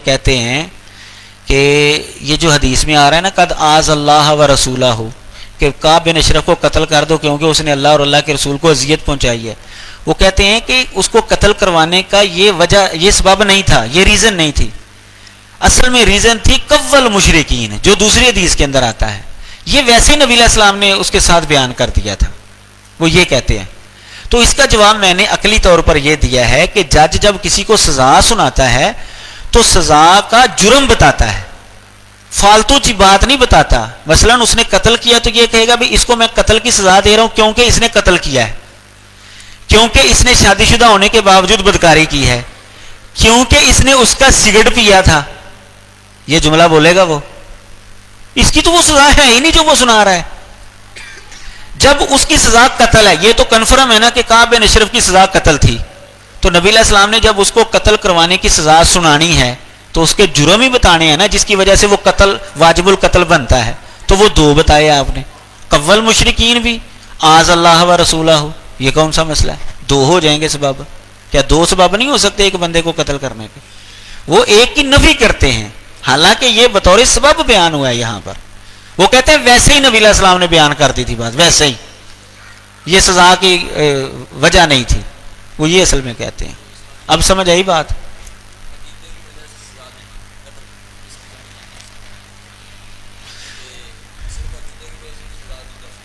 کہتے ہیں کہ یہ جو حدیث میں آ رہا ہے نا قد آذ اللہ و رسولہ ہو کہ کعب بن اشرف کو قتل کر دو کیونکہ اس نے اللہ اور اللہ کے رسول کو اذیت پہنچائی ہے، وہ کہتے ہیں کہ اس کو قتل کروانے کا یہ وجہ، یہ سبب نہیں تھا، یہ ریزن نہیں تھی، اصل میں ریزن تھی قول مشرکین، جو دوسری حدیث کے اندر آتا ہے، یہ ویسے ہی نبی علیہ السلام نے اس کے ساتھ بیان کر دیا تھا، وہ یہ کہتے ہیں۔ تو اس کا جواب میں نے عقلی طور پر یہ دیا ہے کہ جج جب کسی کو سزا سناتا ہے تو سزا کا جرم بتاتا ہے، فالتو چی بات نہیں بتاتا۔ مثلا اس نے قتل کیا تو یہ کہے گا بھی اس کو میں قتل کی سزا دے رہا ہوں کیونکہ اس نے قتل کیا ہے، کیونکہ اس نے شادی شدہ ہونے کے باوجود بدکاری کی ہے، کیونکہ اس نے اس کا سگریٹ پیا تھا، یہ جملہ بولے گا وہ، اس کی تو وہ سزا ہے ہی نہیں جو وہ سنا رہا ہے۔ جب اس کی سزا قتل ہے، یہ تو کنفرم ہے نا کہ کعب بن اشرف کی سزا قتل تھی، تو نبی علیہ السلام نے جب اس کو قتل کروانے کی سزا سنانی ہے تو اس کے جرم ہی بتانے ہیں نا جس کی وجہ سے وہ قتل واجب القتل بنتا ہے، تو وہ دو بتائے آپ نے، قول مشرکین بھی، آذ اللہ و رسولہ ہو، یہ کون سا مسئلہ ہے؟ دو ہو جائیں گے سبب، کیا دو سبب نہیں ہو سکتے ایک بندے کو قتل کرنے کے؟ وہ ایک کی نفی کرتے ہیں، حالانکہ یہ بطور سبب بیان ہوا ہے یہاں پر، وہ کہتے ہیں ویسے ہی نبی علیہ السلام نے بیان کر دی تھی بات، ویسے ہی، یہ سزا کی وجہ نہیں تھی، وہ یہ اصل میں کہتے ہیں۔ اب سمجھ آئی بات؟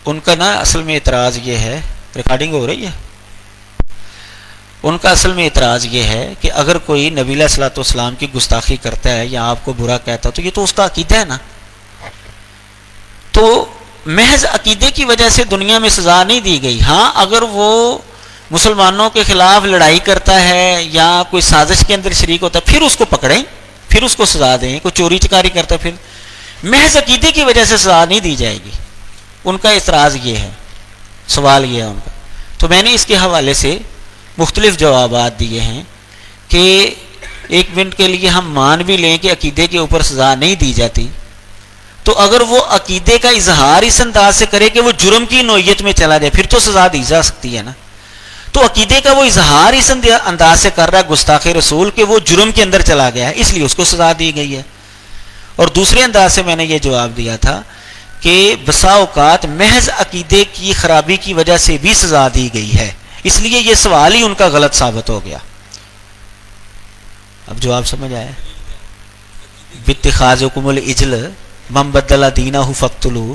ان کا نا اصل میں اعتراض یہ ہے، ریکارڈنگ ہو رہی ہے، ان کا اصل میں اعتراض یہ ہے کہ اگر کوئی نبی علیہ الصلوۃ والسلام کی گستاخی کرتا ہے یا آپ کو برا کہتا ہے تو یہ تو اس کا عقیدہ ہے نا، تو محض عقیدے کی وجہ سے دنیا میں سزا نہیں دی گئی۔ ہاں اگر وہ مسلمانوں کے خلاف لڑائی کرتا ہے یا کوئی سازش کے اندر شریک ہوتا ہے پھر اس کو پکڑیں، پھر اس کو سزا دیں، کوئی چوری چکاری کرتا ہے پھر، محض عقیدے کی وجہ سے سزا نہیں دی جائے گی۔ ان کا اعتراض یہ ہے، سوال یہ ہے ان کا۔ تو میں نے اس کے حوالے سے مختلف جوابات دیے ہیں کہ ایک منٹ کے لیے ہم مان بھی لیں کہ عقیدے کے اوپر سزا نہیں دی جاتی، تو اگر وہ عقیدے کا اظہار اس انداز سے کرے کہ وہ جرم کی نوعیت میں چلا جائے پھر تو سزا دی جا سکتی ہے نا۔ تو عقیدے کا وہ اظہار اس انداز سے کر رہا ہے گستاخ رسول کہ وہ جرم کے اندر چلا گیا ہے، اس لیے اس کو سزا دی گئی ہے۔ اور دوسرے انداز سے میں نے یہ جواب دیا تھا کہ بسا اوقات محض عقیدے کی خرابی کی وجہ سے بھی سزا دی گئی ہے، اس لیے یہ سوال ہی ان کا غلط ثابت ہو گیا۔ اب جواب سمجھ آیا؟ باتخاذکم العجل من بدل دینہ فاقتلوہ،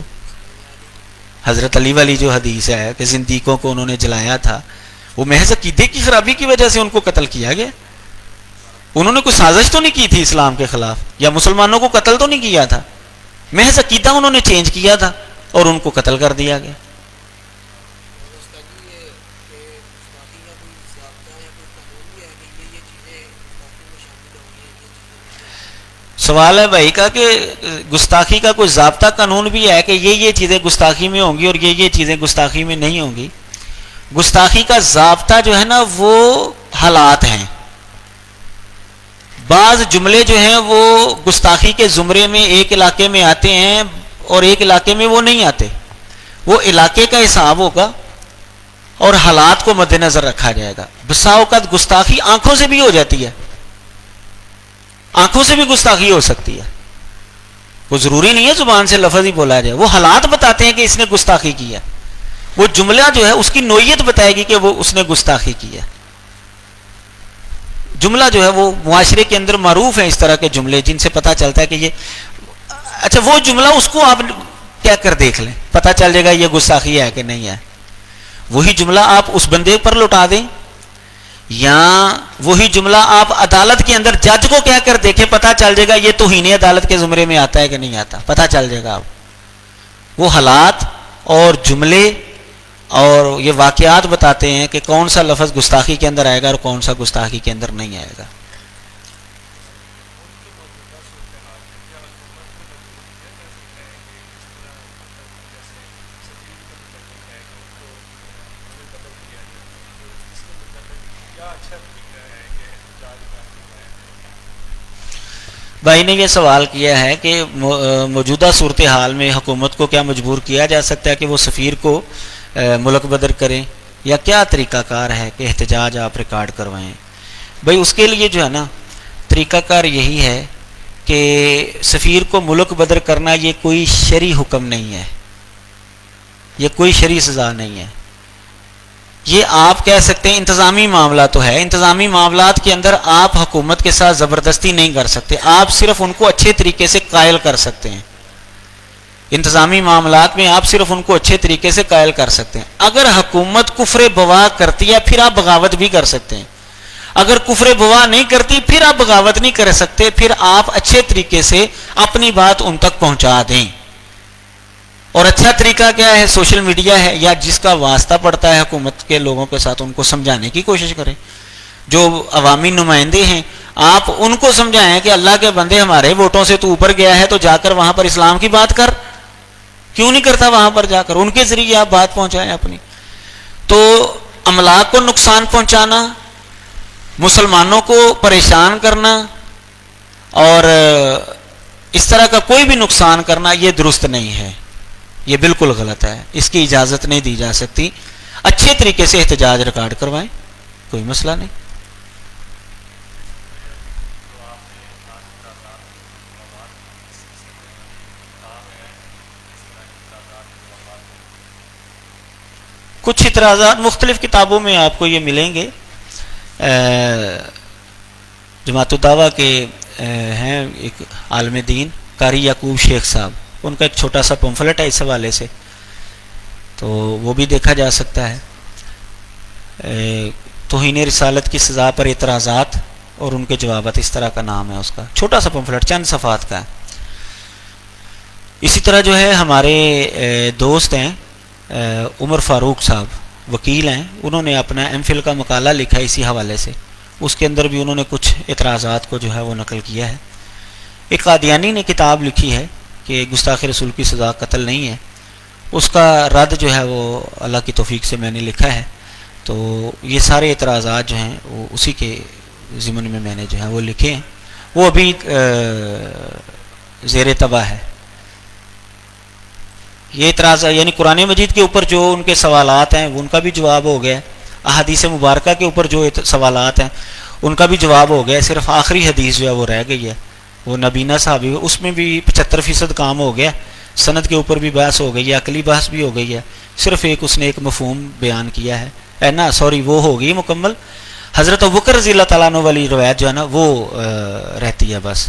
حضرت علی والی جو حدیث ہے کہ زندیقوں کو انہوں نے جلایا تھا، وہ محض عقیدے کی خرابی کی وجہ سے ان کو قتل کیا گیا، انہوں نے کوئی سازش تو نہیں کی تھی اسلام کے خلاف یا مسلمانوں کو قتل تو نہیں کیا تھا، محض عقیدہ انہوں نے چینج کیا تھا اور ان کو قتل کر دیا گیا۔ سوال ہے بھائی کا کہ گستاخی کا کوئی ضابطہ قانون بھی ہے کہ یہ چیزیں گستاخی میں ہوں گی اور یہ چیزیں گستاخی میں نہیں ہوں گی؟ گستاخی کا ضابطہ جو ہے نا وہ حالات ہیں، بعض جملے جو ہیں وہ گستاخی کے زمرے میں ایک علاقے میں آتے ہیں اور ایک علاقے میں وہ نہیں آتے، وہ علاقے کا حساب ہوگا اور حالات کو مد نظر رکھا جائے گا۔ بسا اوقات گستاخی آنکھوں سے بھی ہو جاتی ہے، آنکھوں سے بھی گستاخی ہو سکتی ہے، وہ ضروری نہیں ہے زبان سے لفظ ہی بولا جائے، وہ حالات بتاتے ہیں کہ اس نے گستاخی کی ہے، وہ جملہ جو ہے اس کی نوعیت بتائے گی کہ وہ اس نے گستاخی کی ہے۔ جملہ جو ہے وہ معاشرے کے اندر معروف ہیں اس طرح کے جملے جن سے پتہ چلتا ہے کہ یہ اچھا، وہ جملہ اس کو آپ کیا کر دیکھ لیں، پتہ چل جائے گا یہ گستاخی ہے کہ نہیں ہے۔ وہی جملہ آپ اس بندے پر لوٹا دیں یا وہی جملہ آپ عدالت کے اندر جج کو کہہ کر دیکھیں، پتہ چل جائے گا یہ توہین عدالت کے زمرے میں آتا ہے کہ نہیں آتا، پتہ چل جائے گا آپ۔ وہ حالات اور جملے اور یہ واقعات بتاتے ہیں کہ کون سا لفظ گستاخی کے اندر آئے گا اور کون سا گستاخی کے اندر نہیں آئے گا۔ بھائی نے یہ سوال کیا ہے کہ موجودہ صورتحال میں حکومت کو کیا مجبور کیا جا سکتا ہے کہ وہ سفیر کو ملک بدر کریں، یا کیا طریقہ کار ہے کہ احتجاج آپ ریکارڈ کروائیں؟ بھائی اس کے لیے جو ہے نا طریقہ کار یہی ہے کہ سفیر کو ملک بدر کرنا یہ کوئی شرعی حکم نہیں ہے، یہ کوئی شرعی سزا نہیں ہے. یہ آپ کہہ سکتے ہیں انتظامی معاملہ تو ہے، انتظامی معاملات کے اندر آپ حکومت کے ساتھ زبردستی نہیں کر سکتے، آپ صرف ان کو اچھے طریقے سے قائل کر سکتے ہیں. انتظامی معاملات میں آپ صرف ان کو اچھے طریقے سے قائل کر سکتے ہیں. اگر حکومت کفر بواح کرتی ہے پھر آپ بغاوت بھی کر سکتے ہیں. اگر کفر بواح نہیں کرتی پھر آپ بغاوت نہیں کر سکتے، پھر آپ اچھے طریقے سے اپنی بات ان تک پہنچا دیں. اور اچھا طریقہ کیا ہے؟ سوشل میڈیا ہے، یا جس کا واسطہ پڑتا ہے حکومت کے لوگوں کے ساتھ ان کو سمجھانے کی کوشش کریں. جو عوامی نمائندے ہیں آپ ان کو سمجھائیں کہ اللہ کے بندے ہمارے ووٹوں سے تو اوپر گیا ہے تو جا کر وہاں پر اسلام کی بات کر. کیوں نہیں کرتا وہاں پر جا کر؟ ان کے ذریعے آپ بات پہنچائیں اپنی. تو املاک کو نقصان پہنچانا، مسلمانوں کو پریشان کرنا اور اس طرح کا کوئی بھی نقصان کرنا یہ درست نہیں ہے، یہ بالکل غلط ہے، اس کی اجازت نہیں دی جا سکتی. اچھے طریقے سے احتجاج ریکارڈ کروائیں، کوئی مسئلہ نہیں. کچھ اعتراضات مختلف کتابوں میں آپ کو یہ ملیں گے. جماعت الدعوہ کے ہیں ایک عالم دین قاری یعقوب شیخ صاحب، ان کا ایک چھوٹا سا پمفلٹ ہے اس حوالے سے، تو وہ بھی دیکھا جا سکتا ہے. توہین رسالت کی سزا پر اعتراضات اور ان کے جوابات، اس طرح کا نام ہے اس کا، چھوٹا سا پمفلٹ چند صفحات کا ہے. اسی طرح جو ہے ہمارے دوست ہیں عمر فاروق صاحب، وکیل ہیں، انہوں نے اپنا ایم فل کا مقالہ لکھا ہے اسی حوالے سے. اس کے اندر بھی انہوں نے کچھ اعتراضات کو جو ہے وہ نقل کیا ہے. ایک قادیانی نے کتاب لکھی ہے کہ گستاخ رسول کی سزا قتل نہیں ہے، اس کا رد جو ہے وہ اللہ کی توفیق سے میں نے لکھا ہے. تو یہ سارے اعتراضات جو ہیں وہ اسی کے ضمن میں نے جو ہے وہ لکھے ہیں. وہ ابھی زیر طبع ہے. یہ اعتراض یعنی قرآن مجید کے اوپر جو ان کے سوالات ہیں ان کا بھی جواب ہو گیا، احادیث مبارکہ کے اوپر جو سوالات ہیں ان کا بھی جواب ہو گیا. صرف آخری حدیث جو ہے وہ رہ گئی ہے، وہ نبینہ صحابی، اس میں بھی 75% کام ہو گیا. سند کے اوپر بھی بحث ہو گئی ہے، عقلی بحث بھی ہو گئی ہے. صرف اس نے ایک مفہوم بیان کیا ہے وہ ہو گئی مکمل. حضرت ابوبکر رضی اللہ تعالیٰ عنہ والی روایت جو ہے نا وہ رہتی ہے بس،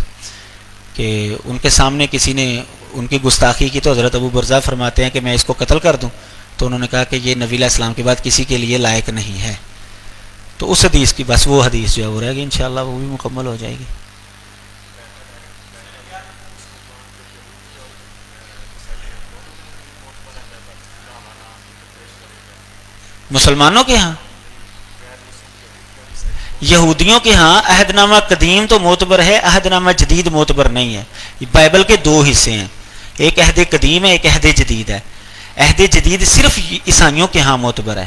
کہ ان کے سامنے کسی نے ان کی گستاخی کی تو حضرت ابو برزہ فرماتے ہیں کہ میں اس کو قتل کر دوں، تو انہوں نے کہا کہ یہ نبی علیہ السلام کے بعد کسی کے لیے لائق نہیں ہے. تو اس حدیث کی بس وہ حدیث جو ہے وہ رہ گئی، انشاءاللہ وہ بھی مکمل ہو جائے گی. مسلمانوں کے ہاں، یہودیوں کے ہاں عہد نامہ قدیم تو معتبر ہے، عہد نامہ جدید معتبر نہیں ہے. بائبل کے دو حصے ہیں، ایک عہد قدیم ہے، ایک عہد جدید ہے. عہد جدید صرف عیسائیوں کے ہاں معتبر ہے،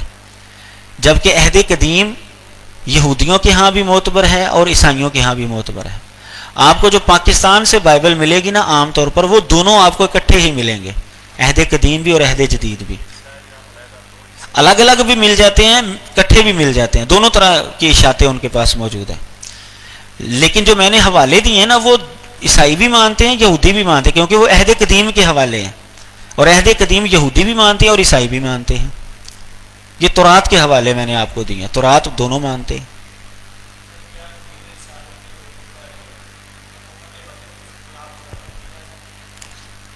جبکہ عہد قدیم یہودیوں کے ہاں بھی معتبر ہے اور عیسائیوں کے ہاں بھی معتبر ہے. آپ کو جو پاکستان سے بائبل ملے گی نا عام طور پر وہ دونوں آپ کو اکٹھے ہی ملیں گے، عہد قدیم بھی اور عہد جدید بھی. الگ الگ بھی مل جاتے ہیں، اکٹھے بھی مل جاتے ہیں، دونوں طرح کی اشاعتیں ان کے پاس موجود ہیں. لیکن جو میں نے حوالے دیے ہیں نا وہ عیسائی بھی مانتے ہیں، یہودی بھی مانتے ہیں، کیونکہ وہ عہد قدیم کے حوالے ہیں، اور عہد قدیم یہودی بھی مانتے ہیں اور عیسائی بھی مانتے ہیں. یہ تورات کے حوالے میں نے آپ کو دیے ہیں، تورات دونوں مانتے ہیں.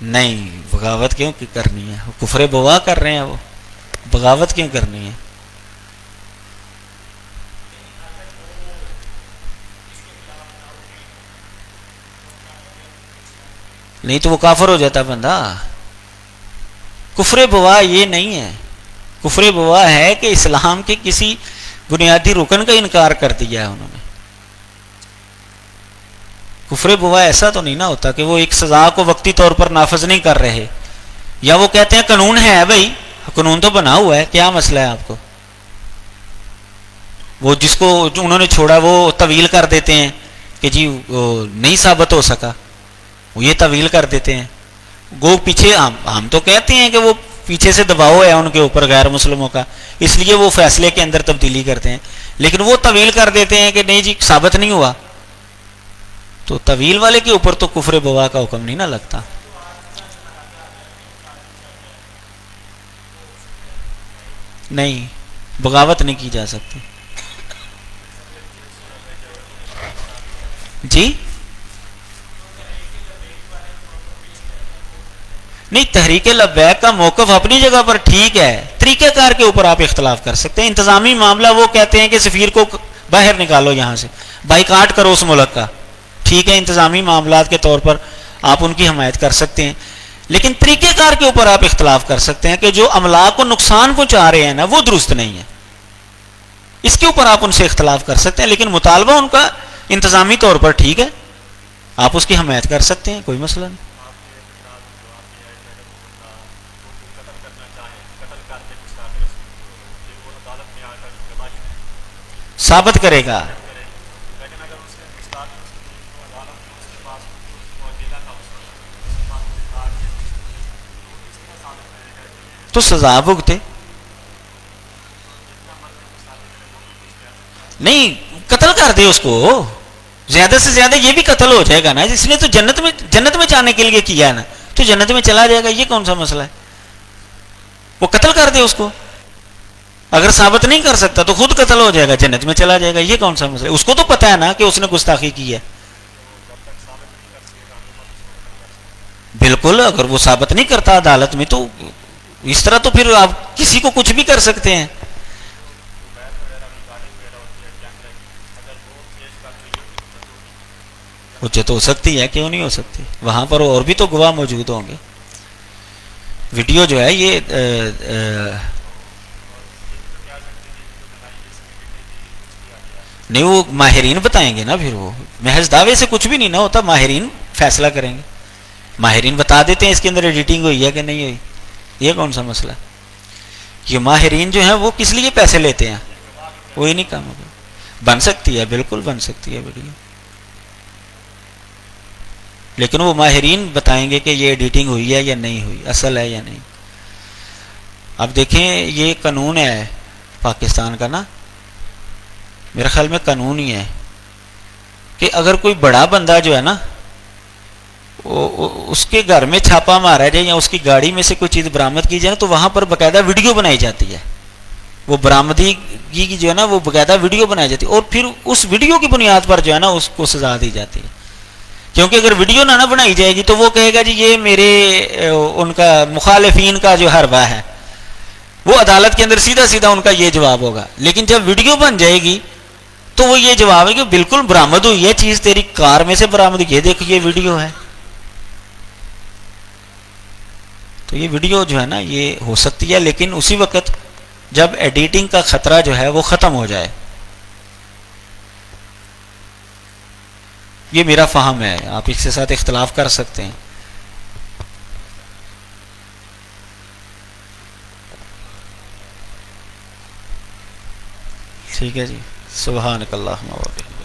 نہیں، بغاوت کیوں کرنی ہے؟ کفر بواح کر رہے ہیں، وہ بغاوت کیوں کرنی ہے؟ نہیں تو وہ کافر ہو جاتا بندہ. کفر بواح یہ نہیں ہے. کفر بواح ہے کہ اسلام کے کسی بنیادی رکن کا انکار کر دیا ہے انہوں نے. کفر بواح ایسا تو نہیں نہ ہوتا کہ وہ ایک سزا کو وقتی طور پر نافذ نہیں کر رہے، یا وہ کہتے ہیں قانون ہے بھائی، قانون تو بنا ہوا ہے، کیا مسئلہ ہے آپ کو؟ وہ جس کو جو انہوں نے چھوڑا وہ طویل کر دیتے ہیں کہ جی وہ نہیں ثابت ہو سکا، وہ یہ طویل کر دیتے ہیں. گو پیچھے ہم تو کہتے ہیں کہ وہ پیچھے سے دباؤ ہے ان کے اوپر غیر مسلموں کا، اس لیے وہ فیصلے کے اندر تبدیلی کرتے ہیں، لیکن وہ طویل کر دیتے ہیں کہ نہیں جی ثابت نہیں ہوا. تو طویل والے کے اوپر تو کفر بوا کا حکم نہیں نہ لگتا. نہیں، بغاوت نہیں کی جا سکتی. جی نہیں، تحریک لبیک کا موقف اپنی جگہ پر ٹھیک ہے، طریقہ کار کے اوپر آپ اختلاف کر سکتے ہیں. انتظامی معاملہ وہ کہتے ہیں کہ سفیر کو باہر نکالو یہاں سے، بائیکاٹ کرو اس ملک کا، ٹھیک ہے، انتظامی معاملات کے طور پر آپ ان کی حمایت کر سکتے ہیں. لیکن طریقہ کار کے اوپر آپ اختلاف کر سکتے ہیں کہ جو املاک کو نقصان پہنچا رہے ہیں نا وہ درست نہیں ہے، اس کے اوپر آپ ان سے اختلاف کر سکتے ہیں. لیکن مطالبہ ان کا انتظامی طور پر ٹھیک ہے، آپ اس کی حمایت کر سکتے ہیں، کوئی مسئلہ نہیں. ثابت کرے گا. تو سزا بھگتے. نہیں، قتل کر دے اس کو، زیادہ سے زیادہ یہ بھی قتل ہو جائے گا نا، جس نے تو جنت میں جانے کے لیے کیا ہے نا، تو جنت میں چلا جائے گا. یہ کون سا مسئلہ ہے؟ وہ قتل کر دے اس کو، اگر ثابت نہیں کر سکتا تو خود قتل ہو جائے گا، جنت میں چلا جائے گا. یہ کون سا مسئلہ ہے؟ اس کو تو پتا ہے نا کہ اس نے گستاخی کی ہے. بالکل، اگر وہ ثابت نہیں کرتا عدالت میں تو اس طرح تو پھر آپ کسی کو کچھ بھی کر سکتے ہیں. حجت ہو سکتی ہے، کیوں نہیں ہو سکتی؟ وہاں پر اور بھی تو گواہ موجود ہوں گے. ویڈیو جو ہے یہ نہیں، وہ ماہرین بتائیں گے نا، پھر وہ محض دعوے سے کچھ بھی نہیں نہ ہوتا، ماہرین فیصلہ کریں گے. ماہرین بتا دیتے ہیں اس کے اندر ایڈیٹنگ ہوئی ہے کہ نہیں ہوئی. یہ کون سا مسئلہ؟ یہ ماہرین جو ہیں وہ کس لیے پیسے لیتے ہیں؟ وہی نہیں کام ہوگا. بن سکتی ہے، بالکل بن سکتی ہے ویڈیو، لیکن وہ ماہرین بتائیں گے کہ یہ ایڈیٹنگ ہوئی ہے یا نہیں ہوئی، اصل ہے یا نہیں. اب دیکھیں، یہ قانون ہے پاکستان کا نا، میرے خیال میں قانون ہی ہے کہ اگر کوئی بڑا بندہ جو ہے نا اس کے گھر میں چھاپا مارا جائے یا اس کی گاڑی میں سے کوئی چیز برآمد کی جائے تو وہاں پر باقاعدہ ویڈیو بنائی جاتی ہے. وہ برآمدگی کی جو ہے نا وہ باقاعدہ ویڈیو بنائی جاتی ہے، اور پھر اس ویڈیو کی بنیاد پر جو ہے نا اس کو سزا دی جاتی ہے. کیونکہ اگر ویڈیو نہ بنائی جائے گی تو وہ کہے گا جی یہ میرے ان کا مخالفین کا جو حربہ ہے، وہ عدالت کے اندر سیدھا سیدھا ان کا یہ جواب ہوگا. لیکن جب ویڈیو بن جائے گی تو وہ یہ جواب ہے کہ بالکل برآمد ہوئی ہے چیز، تیری کار میں سے برآمد ہوئی ہے، دیکھ یہ ویڈیو ہے. تو یہ ویڈیو جو ہے نا یہ ہو سکتی ہے، لیکن اسی وقت جب ایڈیٹنگ کا خطرہ جو ہے وہ ختم ہو جائے. یہ میرا فہم ہے، آپ اس کے ساتھ اختلاف کر سکتے ہیں. ٹھیک ہے جی. سبحانک اللہم و بحمدک.